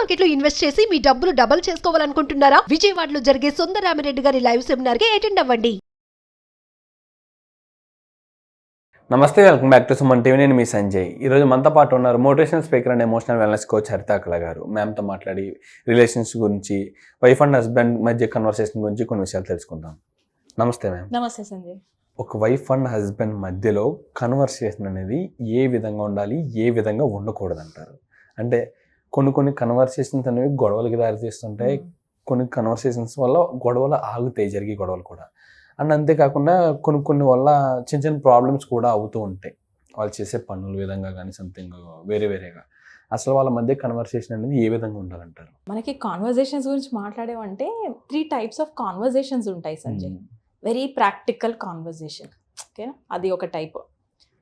Market లో invest చేసి మీ డబ్బులు డబుల్ చేసుకోవాలనుకుంటున్నారా? విజయవాడలో జరిగే సుందరరామిరెడ్డి గారి లైవ్ సెమినార్ కి అటెండ్ అవ్వండి. నమస్తే, welcome back to Suman TV. నేను మీ సంజయ్. ఈరోజు మనతో పాటు ఉన్నారు motivational speaker and emotional wellness coach Harithakala గారు. మ్యామ్తో మాట్లాడి రిలేషన్స్ గురించి, వైఫ్ అండ్ హస్బెండ్ మధ్య కన్వర్సేషన్ గురించి కొన్ని విషయాలు తెలుసుకుందాం. నమస్తే మ్యామ్. నమస్తే సంజయ్. ఒక వైఫ్ అండ్ హస్బెండ్ మధ్యలో కన్వర్సేషన్ అనేది ఏ విధంగా ఉండాలి, ఏ విధంగా ఉండకూడదు అంటారు? అంటే కొన్ని కన్వర్సేషన్స్ అనేవి గొడవలకి దారితీస్తుంటాయి. కొన్ని కన్వర్సేషన్స్ వల్ల గొడవలు ఆగుతాయి, జరిగే గొడవలు కూడా. అండ్ అంతేకాకుండా కొన్ని వల్ల చిన్న ప్రాబ్లమ్స్ కూడా అవుతూ ఉంటాయి, వాళ్ళు చేసే పనుల విధంగా కానీ సంథింగ్ వేరేగా. అసలు వాళ్ళ మధ్య కన్వర్సేషన్ అనేది ఏ విధంగా ఉండాలంటారు? మనకి కాన్వర్జేషన్స్ గురించి మాట్లాడేవంటే 3 types ఆఫ్ కాన్వర్జేషన్స్ ఉంటాయి సంజయ్. వెరీ ప్రాక్టికల్ కాన్వర్జేషన్, ఓకేనా? అది ఒక టైప్.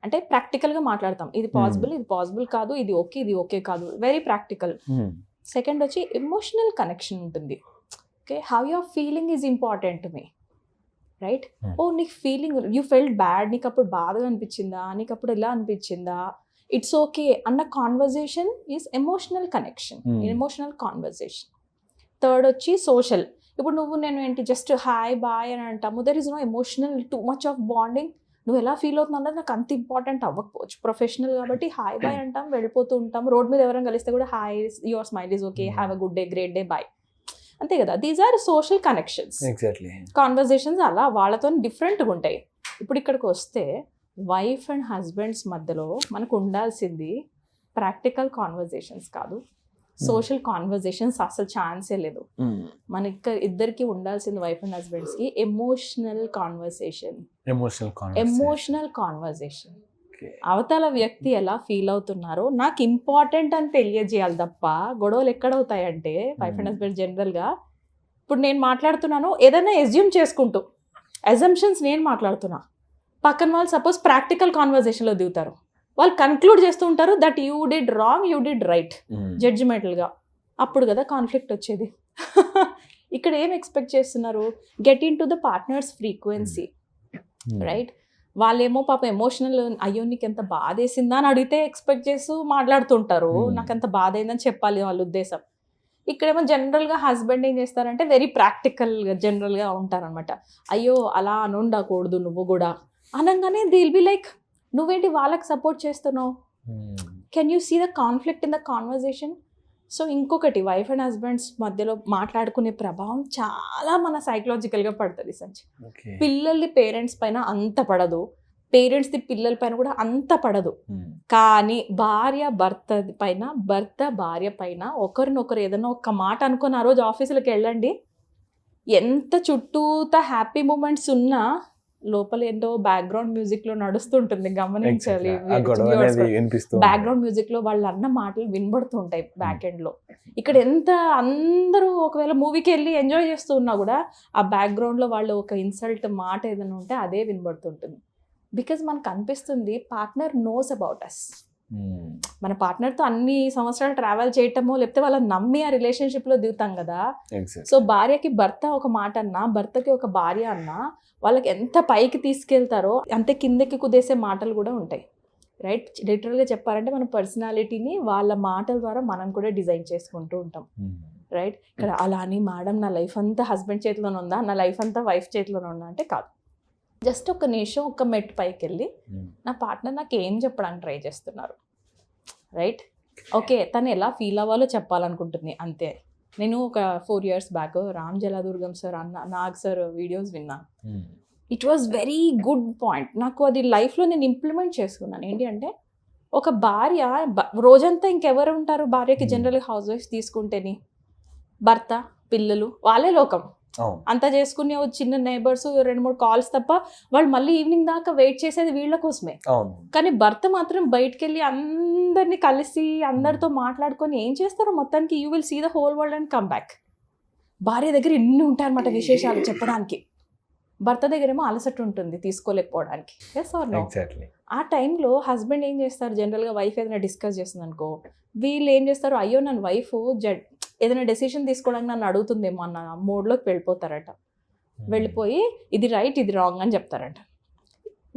అంటే ప్రాక్టికల్గా మాట్లాడతాం, ఇది పాసిబుల్, ఇది పాసిబుల్ కాదు, ఇది ఓకే కాదు, వెరీ ప్రాక్టికల్. సెకండ్ వచ్చి ఎమోషనల్ కనెక్షన్ ఉంటుంది. Okay, how your feeling is important to me, right? ఓ నీకు ఫీలింగ్, యూ ఫెల్ట్ బ్యాడ్, నీకు అప్పుడు బాధగా అనిపించిందా, నీకు అప్పుడు ఎలా అనిపించిందా, ఇట్స్ ఓకే అన్న conversation is emotional connection, emotional conversation. Third వచ్చి సోషల్. ఇప్పుడు నువ్వు నేను ఏంటి జస్ట్ హాయ్ బాయ్ అని అంటాము, there is no emotional too much of bonding. నువ్వు ఎలా ఫీల్ అవుతున్నావు అన్నది నాకు అంత ఇంపార్టెంట్ అవ్వకపోవచ్చు. ప్రొఫెషనల్ కాబట్టి హాయ్ బాయ్ అంటాం, వెళ్ళిపోతూ ఉంటాం. రోడ్ మీద ఎవరైనా కలిస్తే కూడా hi, your smile is okay, have a good day, great day, bye, అంతే కదా. These are social connections. Exactly. Conversations అలా వాళ్ళతో డిఫరెంట్గా ఉంటాయి. ఇప్పుడు ఇక్కడికి వస్తే వైఫ్ అండ్ హస్బెండ్స్ మధ్యలో మనకు ఉండాల్సింది ప్రాక్టికల్ కాన్వర్జేషన్స్ కాదు, సోషల్ కాన్వర్జేషన్స్ అసలు ఛాన్సే లేదు. మనకి ఇద్దరికి ఉండాల్సింది వైఫ్ అండ్ హస్బెండ్స్కి ఎమోషనల్ కాన్వర్సేషన్. Emotional conversation. అవతల వ్యక్తి ఎలా ఫీల్ అవుతున్నారో నాకు ఇంపార్టెంట్ అని తెలియజేయాలి తప్ప గొడవలు ఎక్కడవుతాయంటే వైఫ్ అండ్ హస్బెండ్ జనరల్గా, ఇప్పుడు నేను మాట్లాడుతున్నాను ఏదైనా ఎస్యూమ్ చేసుకుంటూ, అజంప్షన్స్ నేను మాట్లాడుతున్నా, పక్కన వాళ్ళు సపోజ్ ప్రాక్టికల్ కాన్వర్జేషన్లో దిగుతారు, వాళ్ళు కన్క్లూడ్ చేస్తూ ఉంటారు that you did wrong, you did right, జడ్జిమెంటల్గా. అప్పుడు కదా కాన్ఫ్లిక్ట్ వచ్చేది. ఇక్కడ ఏం ఎక్స్పెక్ట్ చేస్తున్నారు? Get into the partner's frequency, right? వాళ్ళేమో పాప ఎమోషనల్, అయ్యో నీకు ఎంత బాధ వేసిందా అని అడిగితే ఎక్స్పెక్ట్ చేస్తూ మాట్లాడుతుంటారు, నాకు ఎంత బాధ అయిందని చెప్పాలి వాళ్ళ ఉద్దేశం. ఇక్కడేమో జనరల్గా హస్బెండ్ ఏం చేస్తారంటే వెరీ ప్రాక్టికల్గా జనరల్గా ఉంటారనమాట. అయ్యో అలా అని ఉండకూడదు నువ్వు కూడా అనగానే దే విల్ బి లైక్, నువ్వేంటి వాళ్ళకి సపోర్ట్ చేస్తున్నావు? Can you see the conflict in the conversation? So ఇంకొకటి, వైఫ్ అండ్ హస్బెండ్స్ మధ్యలో మాట్లాడుకునే ప్రభావం చాలా మన సైకలాజికల్గా పడుతుంది సంచి. పిల్లల్ని పేరెంట్స్ పైన అంత పడదు, పేరెంట్స్ది పిల్లల పైన కూడా అంత పడదు. కానీ భార్య భర్త పైన, భర్త భార్య పైన ఒకరినొకరు ఏదైనా ఒక్క మాట అనుకొని ఆ రోజు ఆఫీసులకు వెళ్ళండి, ఎంత చుట్టూతా హ్యాపీ మూమెంట్స్ ఉన్నా లోపల ఏంటో బ్యాక్గ్రౌండ్ మ్యూజిక్ లో నడుస్తుంటుంది, గమనించాలి. బ్యాక్గ్రౌండ్ మ్యూజిక్ లో వాళ్ళు అన్న మాటలు వినబడుతుంటాయి బ్యాక్ ఎండ్ లో. ఇక్కడ ఎంత అందరూ ఒకవేళ మూవీకి వెళ్ళి ఎంజాయ్ చేస్తూ ఉన్నా కూడా ఆ బ్యాక్గ్రౌండ్ లో వాళ్ళు ఒక ఇన్సల్ట్ మాట ఏదైనా ఉంటే అదే వినబడుతుంటుంది. బికాజ్ మనకు అనిపిస్తుంది పార్ట్నర్ నోస్ అబౌట్ అస్. మన పార్ట్నర్తో అన్ని సంవత్సరాలు ట్రావెల్ చేయటమో లేకపోతే వాళ్ళని నమ్మి ఆ రిలేషన్షిప్లో దిగుతాం కదా. సో భార్యకి భర్త ఒక మాట అన్నా, భర్తకి ఒక భార్య అన్నా, వాళ్ళకి ఎంత పైకి తీసుకెళ్తారో అంతే కిందకి కుదేసే మాటలు కూడా ఉంటాయి, రైట్? లిటరల్గా చెప్పాలంటే మన పర్సనాలిటీని వాళ్ళ మాటల ద్వారా మనం కూడా డిజైన్ చేసుకుంటూ ఉంటాం, రైట్? ఇక్కడ అలా అని మేడం నా లైఫ్ అంతా హస్బెండ్ చేతిలోనే ఉందా, నా లైఫ్ అంతా వైఫ్ చేతిలోనే ఉందా అంటే కాదు. జస్ట్ ఒక నిమిషం ఒక మెట్ పైకి వెళ్ళి నా పార్ట్నర్ నాకు ఏం చెప్పడానికి ట్రై చేస్తున్నారు, రైట్? ఓకే, తను ఎలా ఫీల్ అవ్వాలో చెప్పాలనుకుంటుంది, అంతే. నేను ఒక 4 years back Ram Jaladurgam sir Nag sir videos విన్నాను. It was very good point. నాకు అది లైఫ్లో నేను ఇంప్లిమెంట్ చేసుకున్నాను. ఏంటి అంటే, ఒక భార్య రోజంతా ఇంకెవరు ఉంటారు భార్యకి? జనరల్గా హౌస్ వైఫ్ తీసుకుంటేని భర్త, పిల్లలు, వాళ్ళే లోకం. అంతా చేసుకుని చిన్న నైబర్స్ 2-3 కాల్స్ తప్ప వాళ్ళు మళ్ళీ ఈవినింగ్ దాకా వెయిట్ చేసేది వీళ్ళ కోసమే. కానీ భర్త మాత్రం బయటకు వెళ్ళి అందరినీ కలిసి అందరితో మాట్లాడుకొని ఏం చేస్తారో మొత్తానికి you will see the whole world and come back. భార్య దగ్గర ఇన్ని ఉంటాయన్నమాట విశేషాలు చెప్పడానికి, భర్త దగ్గర ఏమో అలసట ఉంటుంది తీసుకోలేకపోవడానికి. Yes are no? ఆ టైంలో హస్బెండ్ ఏం చేస్తారు? జనరల్గా వైఫ్ ఏదైనా డిస్కస్ చేస్తుంది అనుకో, వీళ్ళు ఏం చేస్తారు? అయ్యో నన్ను వైఫ్ ఏదైనా డెసిషన్ తీసుకోవడానికి నన్ను అడుగుతుందేమో అన్న మోడ్లోకి వెళ్ళిపోతారట. వెళ్ళిపోయి ఇది రైట్, ఇది రాంగ్ అని చెప్తారట.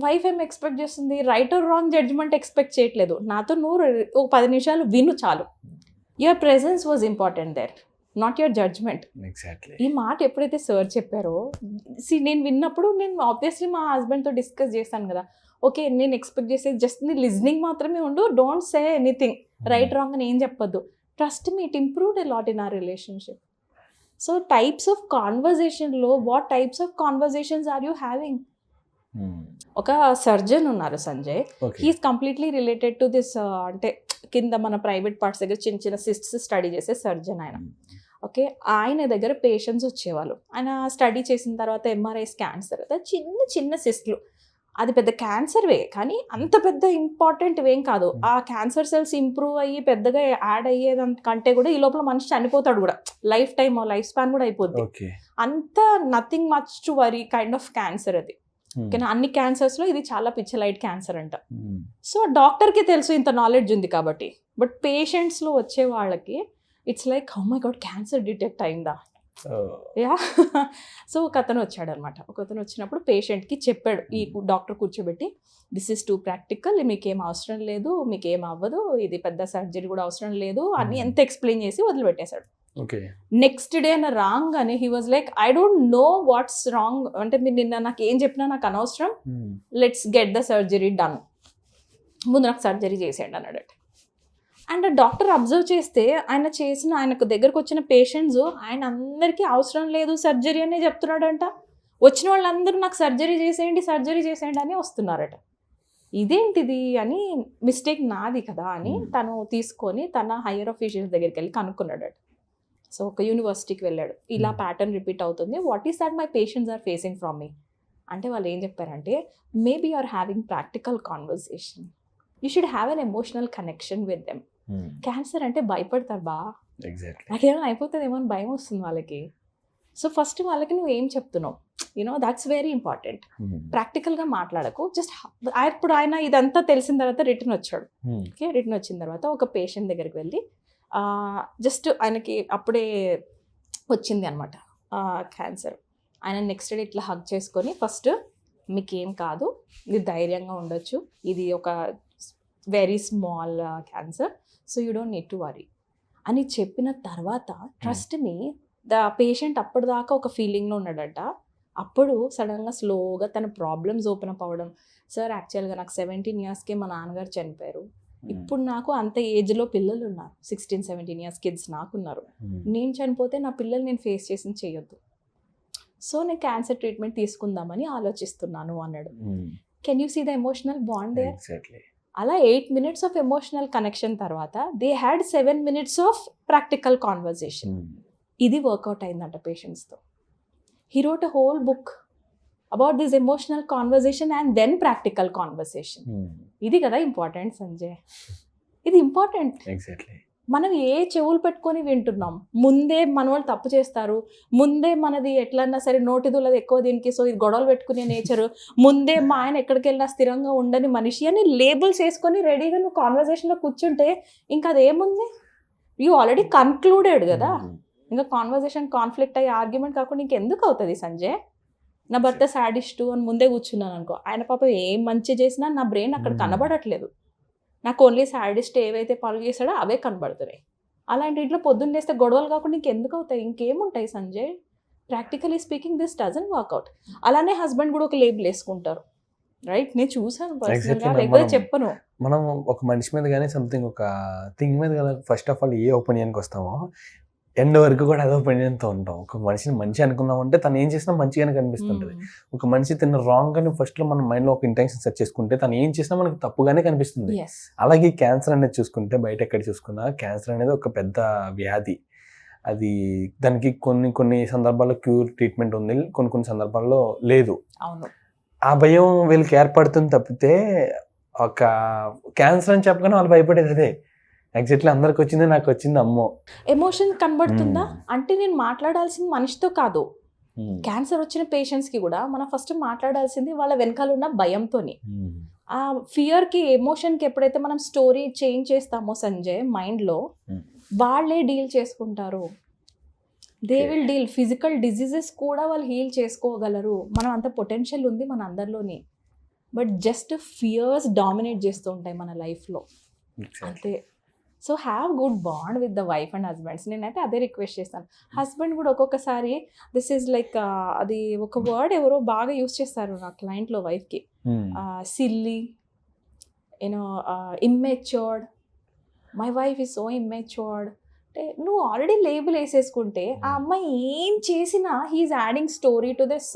వైఫ్ ఏం ఎక్స్పెక్ట్ చేస్తుంది? Right or wrong judgement expect చేయట్లేదు. నాతో నువ్వు 10 నిమిషాలు విను చాలు, your presence was important there, not your judgement. Exactly. ఈ మాట ఎప్పుడైతే సార్ చెప్పారో, నేను విన్నప్పుడు నేను ఆబ్వియస్లీ మా హస్బెండ్తో డిస్కస్ చేశాను కదా, ఓకే నేను ఎక్స్పెక్ట్ చేసేది జస్ట్ నీ లిజనింగ్ మాత్రమే ఉండు, don't say anything, right wrong అని ఏం చెప్పొద్దు. Trust me, it improved a lot in our relationship. So types of కాన్వర్జేషన్లో what types of conversations are you having? ఒక సర్జన్ ఉన్నారు Sanjay, he's completely related to this, అంటే కింద మన ప్రైవేట్ పార్ట్స్ దగ్గర చిన్న చిన్న సిస్ట్స్ స్టడీ చేసే సర్జన్ ఆయన. ఓకే, ఆయన దగ్గర పేషెంట్స్ వచ్చేవాళ్ళు. ఆయన స్టడీ చేసిన తర్వాత ఎంఆర్ఐ స్కాన్స్ తర్వాత చిన్న చిన్న సిస్ట్లు, అది పెద్ద క్యాన్సర్వే కానీ అంత పెద్ద ఇంపార్టెంట్ ఏం కాదు. ఆ క్యాన్సర్ సెల్స్ ఇంప్రూవ్ అయ్యి పెద్దగా యాడ్ అయ్యేదానికంటే కూడా ఈ లోపల మనిషి చనిపోతాడు కూడా, లైఫ్ స్పాన్ కూడా అయిపోద్ది. అంత nothing much to worry kind of cancer అది. ఓకేనా, అన్ని క్యాన్సర్స్లో ఇది చాలా పిచ్చలైట్ క్యాన్సర్ అంట. సో డాక్టర్కి తెలుసు ఇంత నాలెడ్జ్ ఉంది కాబట్టి, బట్ పేషెంట్స్లో వచ్చే వాళ్ళకి it's like how my God cancer detect అయిందా. యా. సో ఒక అతను వచ్చాడు అనమాట. ఒక అతను వచ్చినప్పుడు పేషెంట్కి చెప్పాడు, ఈ డాక్టర్ కూర్చోబెట్టి, దిస్ ఈస్ టూ ప్రాక్టికల్, మీకేం అవసరం లేదు, మీకేం అవ్వదు, ఇది పెద్ద సర్జరీ కూడా అవసరం లేదు అని ఎంత ఎక్స్ప్లెయిన్ చేసి వదిలిపెట్టేశాడు. నెక్స్ట్ డే నా రాంగ్ అని he was like, I don't know what's wrong, అంటే మీరు నిన్న నాకు ఏం చెప్పినా నాకు అనవసరం, let's get the surgery done, ముందు నాకు సర్జరీ చేసేయండి అన్నాడు. అండ్ డాక్టర్ అబ్జర్వ్ చేస్తే ఆయనకు దగ్గరకు వచ్చిన పేషెంట్స్ ఆయన అందరికీ అవసరం లేదు సర్జరీ అనే చెప్తున్నాడంట. వచ్చిన వాళ్ళందరూ నాకు సర్జరీ చేసేయండి అని వస్తున్నారట. ఇదేంటిది అని, మిస్టేక్ నాది కదా అని తను తీసుకొని తన హయ్యర్ ఆఫీషియల్స్ దగ్గరికి వెళ్ళి కనుక్కున్నాడట. సో ఒక యూనివర్సిటీకి వెళ్ళాడు, ఇలా ప్యాటర్న్ రిపీట్ అవుతుంది, what is that my patients are facing from me అంటే వాళ్ళు ఏం చెప్పారంటే, maybe you are having practical conversation, you should have an emotional connection with them. Cancer అంటే భయపడతారు బా, నాకేమైనా అయిపోతుందేమో అని భయం వస్తుంది వాళ్ళకి. సో ఫస్ట్ వాళ్ళకి నువ్వు ఏం చెప్తున్నావు, యూనో దట్స్ వెరీ ఇంపార్టెంట్. ప్రాక్టికల్గా మాట్లాడకు, జస్ట్ ఇప్పుడు ఆయన ఇదంతా తెలిసిన తర్వాత రిటర్న్ వచ్చాడు. ఓకే, రిటర్న్ వచ్చిన తర్వాత ఒక పేషెంట్ దగ్గరికి వెళ్ళి, జస్ట్ ఆయనకి అప్పుడే వచ్చింది అనమాట క్యాన్సర్. ఆయన నెక్స్ట్ డే ఇట్లా హగ్ చేసుకొని, ఫస్ట్ మీకేం కాదు, ఇది ధైర్యంగా ఉండొచ్చు, ఇది ఒక very small cancer, so you don't need to worry అని చెప్పిన తర్వాత, ట్రస్ట్ మీ, ద పేషెంట్ అప్పటిదాకా ఒక ఫీలింగ్లో ఉన్నాడట. అప్పుడు సడన్గా స్లోగా తన ప్రాబ్లమ్స్ ఓపెన్ అప్ అవ్వడం, సార్ యాక్చువల్గా నాకు 17 yearsకే మా నాన్నగారు చనిపోయారు, ఇప్పుడు నాకు అంత ఏజ్లో పిల్లలు ఉన్నారు, 16-17 years కిడ్స్ నాకున్నారు, నేను చనిపోతే నా పిల్లలు నేను ఫేస్ చేసి చేయొద్దు, సో నేను క్యాన్సర్ ట్రీట్మెంట్ తీసుకుందామని ఆలోచిస్తున్నాను అన్నాడు. Can you see the emotional bond there? అలా 8 minutes ఆఫ్ ఎమోషనల్ కనెక్షన్ తర్వాత they had 7 minutes of practical conversation. ఇది వర్కౌట్ అయిందంట పేషెంట్స్తో. He wrote a whole book about this emotional conversation and then practical conversation. ఇది కదా important Sanjay, ఇది important. మనం ఏ చెవులు పెట్టుకొని వింటున్నాం, ముందే మన వాళ్ళు తప్పు చేస్తారు, ముందే మనది ఎట్లన్నా సరే నోటిదులది ఎక్కువ దీనికి, సో ఇది గొడవలు పెట్టుకునే నేచరు, ముందే మా ఆయన ఎక్కడికి వెళ్ళినా స్థిరంగా ఉండని మనిషి అని లేబుల్స్ వేసుకొని రెడీగా నువ్వు కాన్వర్జేషన్లో కూర్చుంటే ఇంకా అదేముంది, యూ ఆల్రెడీ కన్క్లూడెడ్ కదా. ఇంకా కాన్వర్జేషన్ కాన్ఫ్లిక్ట్ అయ్యి ఆర్గ్యుమెంట్ కాకుండా ఇంకెందుకు అవుతుంది సంజయ్? నా భర్త సాడిస్టు అని ముందే కూర్చున్నాను అనుకో, ఆయన పాప ఏం మంచి చేసినా నా బ్రెయిన్ అక్కడ కనబడట్లేదు, నాకు ఓన్లీ సాడిస్ట్ ఏవైతే పనులు చేశాడో అవే కనబడుతున్నాయి. అలాంటి ఇంట్లో పొద్దున్న లేస్తే గొడవలు కాకుండా ఇంకెందుకు అవుతాయి, ఇంకేముంటాయి సంజయ్? Practically speaking this doesn't work out. అలానే హస్బెండ్ కూడా ఒక లేబుల్ వేసుకుంటారు, రైట్? నేను చూసాను పర్సనల్గా, లేకపోతే చెప్పను. మనం ఒక మనిషి మీద కానీ సంథింగ్ ఒక థింగ్ మీద కదా ఫస్ట్ ఆఫ్ ఆల్ ఏ ఒపీనియన్కి వస్తామో ఎండ్ వరకు కూడా అదే ఒపీనియన్తో ఉంటాం. ఒక మనిషిని మంచి అనుకున్నామంటే తను ఏం చేసినా మంచిగానే కనిపిస్తుంటుంది. ఒక మనిషి తిన్న రాంగ్ అని ఫస్ట్లో మన మైండ్లో ఒక ఇంటెన్షన్ సెట్ చేసుకుంటే తను ఏం చేసినా మనకి తప్పుగానే కనిపిస్తుంది. అలాగే క్యాన్సర్ అనేది చూసుకుంటే బయట ఎక్కడ చూసుకున్నా క్యాన్సర్ అనేది ఒక పెద్ద వ్యాధి. అది దానికి కొన్ని సందర్భాల్లో క్యూర్ ట్రీట్మెంట్ ఉంది, కొన్ని సందర్భాల్లో లేదు. ఆ భయం వీళ్ళకి ఏర్పడుతుంది తప్పితే ఒక క్యాన్సర్ అని చెప్పగానే వాళ్ళు భయపడేది అదే. ఎగ్జాక్ట్లీ అందరికి వచ్చింది నాకు వచ్చింది అమ్మో. ఎమోషన్ కనబడుతుందా అంటే నేను మాట్లాడాల్సింది మనిషితో కాదు. క్యాన్సర్ వచ్చిన పేషెంట్స్కి కూడా మనం ఫస్ట్ మాట్లాడాల్సింది వాళ్ళ వెనకాల ఉన్న భయంతోని. ఆ ఫియర్కి ఎమోషన్కి ఎప్పుడైతే మనం స్టోరీ చేంజ్ చేస్తామో సంజయ్ మైండ్లో, వాళ్ళే డీల్ చేసుకుంటారు. They will deal. Physical diseases కూడా వాళ్ళు హీల్ చేసుకోగలరు. మనం అంత పొటెన్షియల్ ఉంది మన అందరిలోని. బట్ జస్ట్ ఫియర్స్ డామినేట్ చేస్తూ ఉంటాయి మన లైఫ్లో, అంతే. So have good bond with the wife and husbands. నేనైతే అదే రిక్వెస్ట్ చేస్తాను. హస్బెండ్ కూడా ఒక్కొక్కసారి దిస్ ఈజ్ లైక్ అది ఒక వర్డ్ ఎవరో బాగా యూస్ చేస్తారు నా క్లయింట్లో వైఫ్కి, silly, you know, immatured, my wife is so immatured. అంటే నువ్వు ఆల్రెడీ లేబుల్ వేసేసుకుంటే ఆ అమ్మాయి ఏం చేసినా he's adding story to this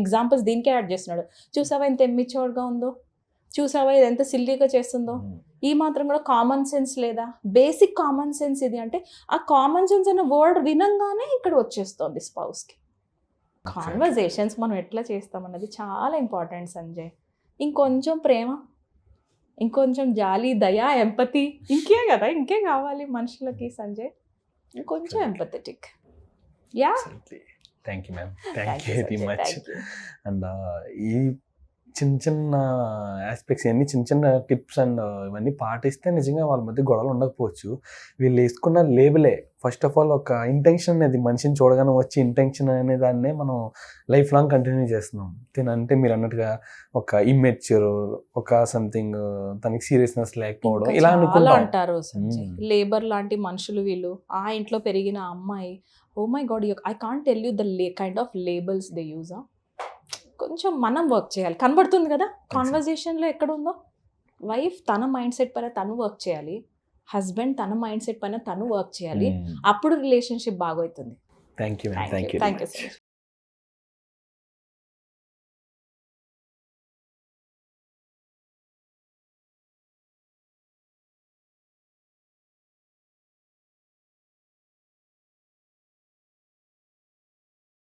examples దీనికే యాడ్ చేస్తున్నాడు. చూసావా ఎంత ఇమ్మెచ్యూర్డ్గా ఉందో, చూసావా ఇది ఎంత సిల్లీగా చేస్తుందో, ఈ మాత్రం కూడా కామన్ సెన్స్ లేదా, బేసిక్ కామన్ సెన్స్ ఇది. అంటే ఆ కామన్ సెన్స్ అనే వర్డ్ వినంగానే ఇక్కడ వచ్చేస్తుంది స్పౌస్కి. కాన్వర్జేషన్స్ మనం ఎట్లా చేస్తామన్నది చాలా ఇంపార్టెంట్ సంజయ్. ఇంకొంచెం ప్రేమ, ఇంకొంచెం జాలి, దయ, ఎంపతి, ఇంకే కదా, ఇంకే కావాలి మనుషులకి సంజయ్. ఇంకొంచెం empathetic. Yeah, thank you ma'am, thank you very much. And ఈ చిన్న చిన్న ఆస్పెక్ట్స్ ఇవన్నీ చిన్న చిన్న టిప్స్ అండ్ ఇవన్నీ పాటిస్తే నిజంగా వాళ్ళ మధ్య గొడవలు ఉండకపోవచ్చు. వీళ్ళు వేసుకున్న లేబులే ఫస్ట్ ఆఫ్ ఆల్ ఒక ఇంటెన్షన్ అనేది, మనిషిని చూడగానే వచ్చి ఇంటెన్షన్ అనే దాన్నే మనం లైఫ్ లాంగ్ కంటిన్యూ చేస్తున్నాం. అంటే మీరు అన్నట్టుగా ఒక ఇమ్మెచ్యూర్, ఒక సంథింగ్ తనకి సీరియస్నెస్ లేకపోవడం ఇలా చాలా అంటారు సంజయ్. లేబర్ లాంటి మనుషులు వీళ్ళు. ఆ ఇంట్లో పెరిగిన అమ్మాయి, oh my god, I can't tell you the kind of labels they use. కొంచెం మనం వర్క్ చేయాలి. కనబడుతుంది కదా కాన్వర్జేషన్లో ఎక్కడ ఉందో. వైఫ్ తన మైండ్ సెట్ పైన తను వర్క్ చేయాలి, హస్బెండ్ తన మైండ్ సెట్ పైన తను వర్క్ చేయాలి. అప్పుడు రిలేషన్షిప్ బాగవుతుంది. Thank you. Thank you.